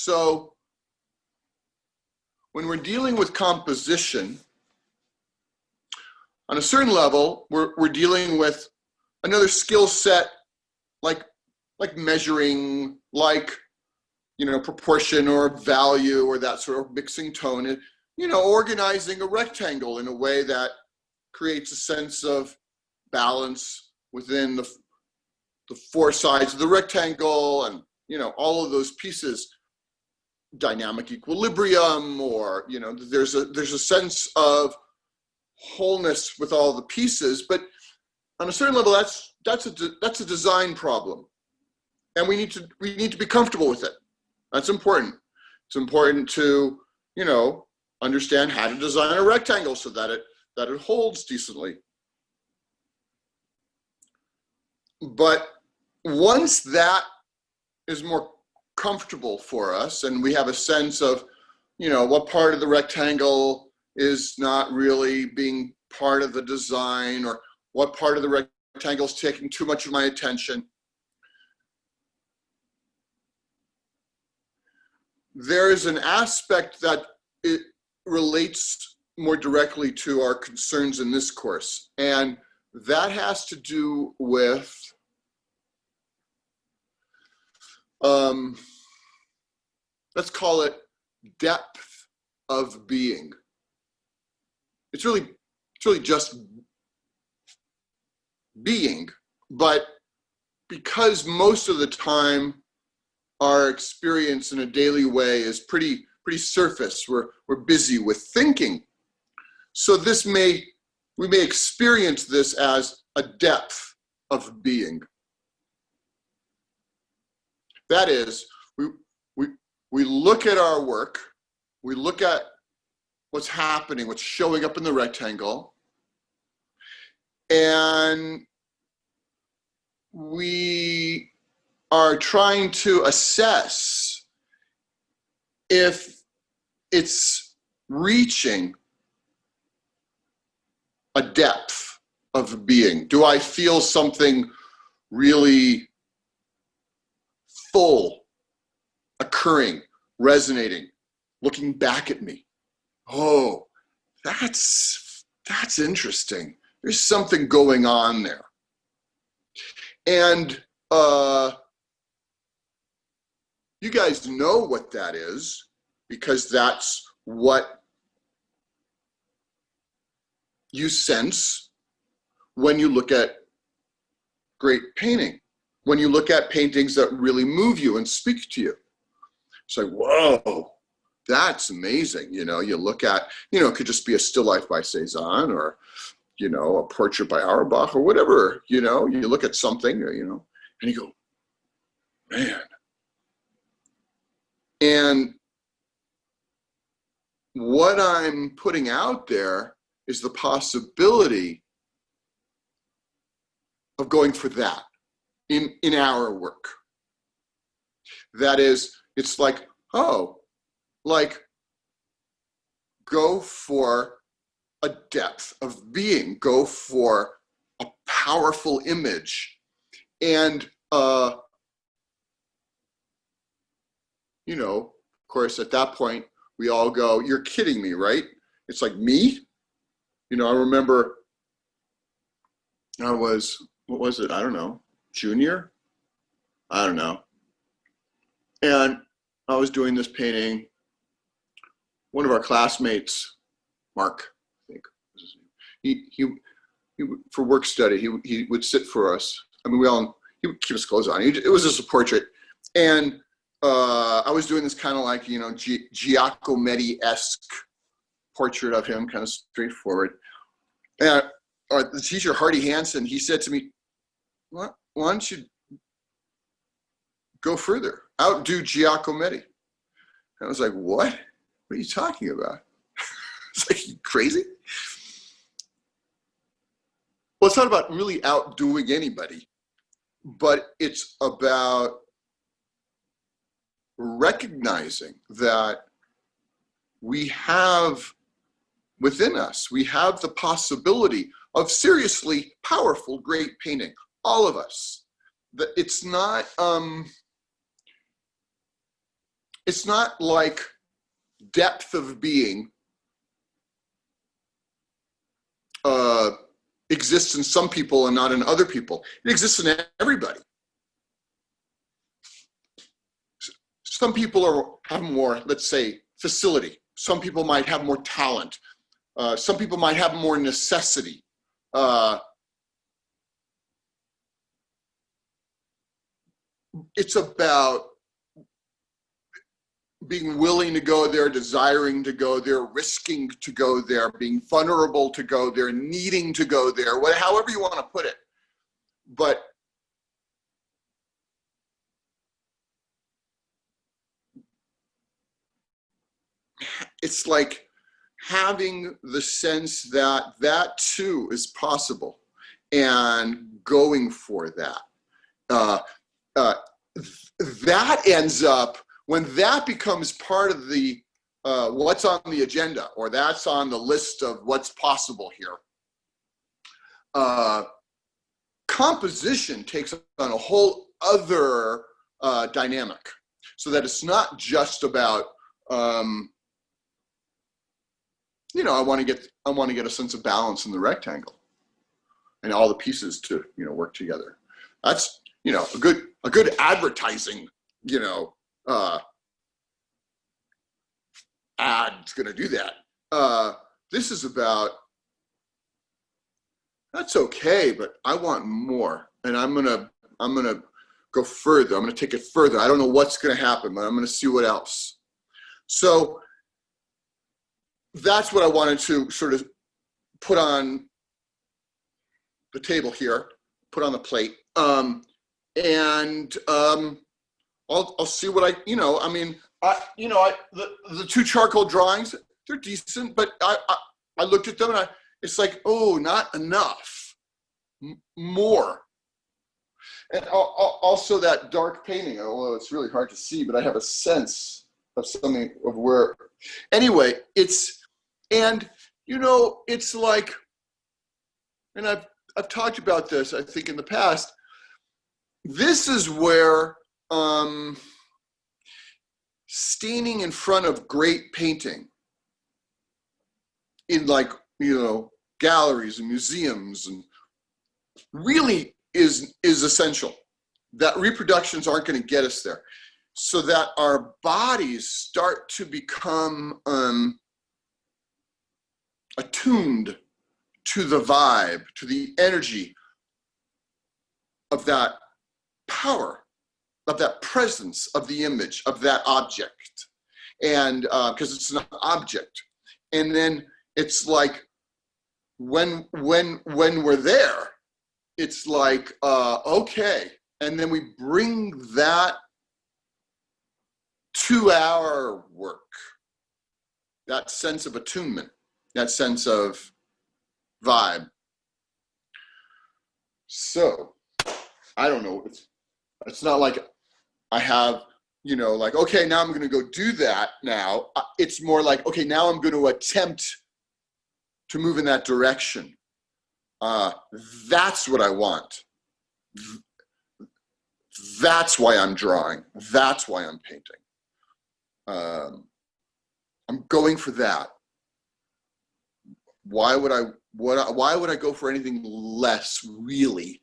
So when we're dealing with composition, on a certain level, we're dealing with another skill set like measuring, like, proportion or value or that sort of mixing tone, organizing a rectangle in a way that creates a sense of balance within the four sides of the rectangle, and all of those pieces, dynamic equilibrium, or there's a sense of wholeness with all the pieces. But on a certain level, that's a design problem, and we need to be comfortable with it. That's important. It's important to understand how to design a rectangle so that it holds decently. But once that is more comfortable for us, and we have a sense of what part of the rectangle is not really being part of the design, or what part of the rectangle is taking too much of my attention, there is an aspect that it relates more directly to our concerns in this course, and that has to do with let's call it depth of being. It's really just being, but because most of the time our experience in a daily way is pretty surface, we're busy with thinking. So we may experience this as a depth of being. That is, we look at our work, we look at what's happening, what's showing up in the rectangle, and we are trying to assess if it's reaching a depth of being. Do I feel something really full, occurring, resonating, looking back at me? Oh, that's interesting. There's something going on there. And you guys know what that is, because that's what you sense when you look at great painting, when you look at paintings that really move you and speak to you. It's like, whoa, that's amazing. You look at, it could just be a still life by Cezanne, or, a portrait by Auerbach, or whatever. You look at something, and you go, man. And what I'm putting out there is the possibility of going for that in our work. That is, it's like, go for a depth of being, go for a powerful image. And, of course, at that point, we all go, you're kidding me, right? It's like, me? I remember I was, what was it? I don't know, junior? I don't know. And I was doing this painting. One of our classmates, Mark, I think was his name, he for work study, he would sit for us. I mean, he would keep his clothes on. It was just a portrait. And I was doing this kind of like, Giacometti-esque portrait of him, kind of straightforward. And the teacher, Hardy Hansen, he said to me, why don't you go further, outdo Giacometti? And I was like, what? What are you talking about? It's like, you crazy? Well, it's not about really outdoing anybody, but it's about recognizing that we have within us, we have the possibility of seriously powerful, great painting, all of us. That it's not it's not like depth of being exists in some people and not in other people. It exists in everybody. Some people have more, let's say, facility. Some people might have more talent. Some people might have more necessity. It's about being willing to go there, desiring to go there, risking to go there, being vulnerable to go there, needing to go there, however you want to put it. But it's like having the sense that that too is possible and going for that. That ends up, when that becomes part of the what's on the agenda, or that's on the list of what's possible here, composition takes on a whole other dynamic, so that it's not just about I want to get a sense of balance in the rectangle and all the pieces to work together. That's a good advertising ad's going to do that. This is about, that's okay, but I want more, and I'm gonna go further. I'm gonna take it further. I don't know what's gonna happen, but I'm gonna see what else. So that's what I wanted to sort of put on the table here, put on the plate, and I'll see what the two charcoal drawings, they're decent, but I looked at them and it's like, oh, not enough, more. And also that dark painting, although it's really hard to see, but I have a sense of something of where, anyway, it's like, and I've talked about this, I think, in the past. This is where standing in front of great painting in galleries and museums and really is essential. That reproductions aren't going to get us there, so that our bodies start to become attuned to the vibe, to the energy of that power, of that presence of the image, of that object. And because it's an object. And then it's like, when we're there, it's like, okay. And then we bring that to our work, that sense of attunement, that sense of vibe. So I don't know, it's not like I have, okay, now I'm going to go do that now. It's more like, okay, now I'm going to attempt to move in that direction. That's what I want. That's why I'm drawing. That's why I'm painting. I'm going for that. Why would I go for anything less, really?